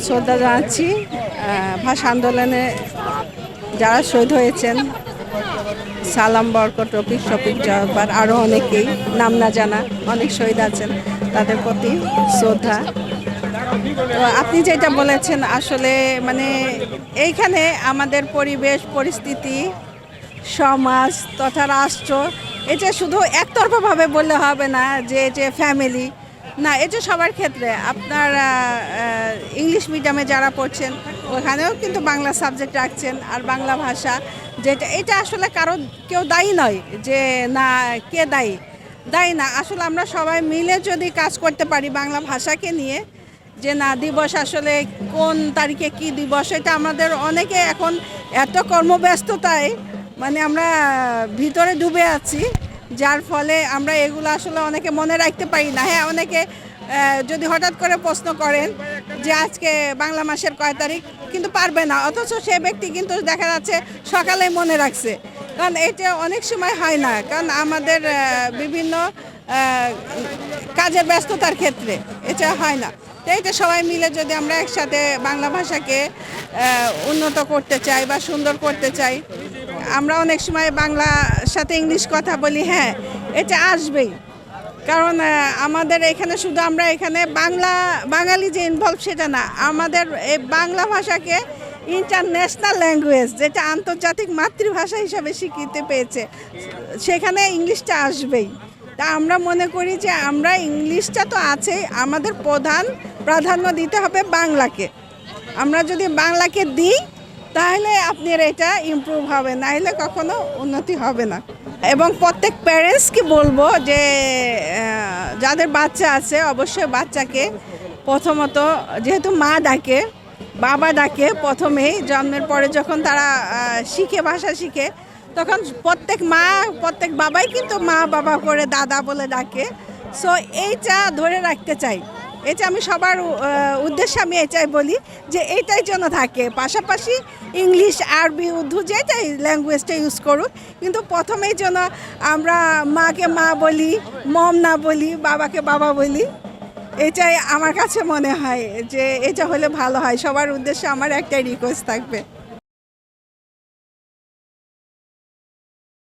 শ্রদ্ধা জানাচ্ছি ভাষা আন্দোলনে যারা শহীদ হয়েছেন, সালাম, বরকত, রফিক, শফিক, জব্বার, আরও অনেকেই নাম না জানা অনেক শহীদ আছেন, তাদের প্রতি শ্রদ্ধা। তো আপনি যেটা বলেছেন আসলে মানে এইখানে আমাদের পরিবেশ পরিস্থিতি, সমাজ তথা রাষ্ট্র, এটা শুধু একতরফাভাবে বললে হবে না যে ফ্যামিলি না, এটা সবার ক্ষেত্রে। আপনার ইংলিশ মিডিয়ামে যারা পড়ছেন ওখানেও কিন্তু বাংলা সাবজেক্ট রাখছেন, আর বাংলা ভাষা যেটা, এটা আসলে কারো কেউ দায়ী নয় যে না, কে দায়ী দায়ী না। আসলে আমরা সবাই মিলে যদি কাজ করতে পারি বাংলা ভাষাকে নিয়ে, যে না দিবস আসলে কোন তারিখে কি দিবস, এটা আমাদের অনেকে এখন এত কর্মব্যস্ততায় মানে আমরা ভিতরে ডুবে আছি, যার ফলে আমরা এগুলো আসলে অনেকে মনে রাখতে পারি না। হ্যাঁ, অনেকে যদি হঠাৎ করে প্রশ্ন করেন যে আজকে বাংলা মাসের কয় তারিখ, কিন্তু পারবে না, অথচ সে ব্যক্তি কিন্তু দেখা যাচ্ছে সকালে মনে রাখছে। কারণ এটা অনেক সময় হয় না, কারণ আমাদের বিভিন্ন কাজের ব্যস্ততার ক্ষেত্রে এটা হয় না। তো এটা সবাই মিলে যদি আমরা একসাথে বাংলা ভাষাকে উন্নত করতে চাই বা সুন্দর করতে চাই, আমরা অনেক সময় বাংলার সাথে ইংলিশ কথা বলি, হ্যাঁ এটা আসবেই। কারণ আমাদের এখানে শুধু আমরা এখানে বাঙালি যে ইনভলভ সেটা না, আমাদের এই বাংলা ভাষাকে ইন্টারন্যাশনাল ল্যাঙ্গুয়েজ, যেটা আন্তর্জাতিক মাতৃভাষা হিসাবে স্বীকৃতি পেয়েছে, সেখানে ইংলিশটা আসবেই। তা আমরা মনে করি যে আমরা ইংলিশটা তো আছেই, আমাদের প্রাধান্য দিতে হবে বাংলাকে। আমরা যদি বাংলাকে দিই তাহলে আপনার এটা ইমপ্রুভ হবে, না হলে কখনো উন্নতি হবে না। এবং প্রত্যেক প্যারেন্টসকে বলবো যে যাদের বাচ্চা আছে অবশ্যই বাচ্চাকে প্রথমত, যেহেতু মা ডাকে বাবা ডাকে, প্রথমেই জন্মের পরে যখন তারা শিখে, ভাষা শিখে, তখন প্রত্যেক বাবাই কিন্তু মা বাবা করে দাদা বলে ডাকে। সো এইটা ধরে রাখতে চাই, এটা আমি সবার উদ্দেশ্যে আমি এটাই বলি যে এইটাই যেন থাকে। পাশাপাশি ইংলিশ, আরবি, উর্দু যেটাই ল্যাঙ্গুয়েজটা ইউজ করুক, কিন্তু প্রথমেই যেন আমরা মাকে মা বলি, মম না বলি, বাবাকে বাবা বলি। এটাই আমার কাছে মনে হয় যে এটা হলে ভালো হয়। সবার উদ্দেশ্যে আমার একটাই রিকোয়েস্ট থাকবে।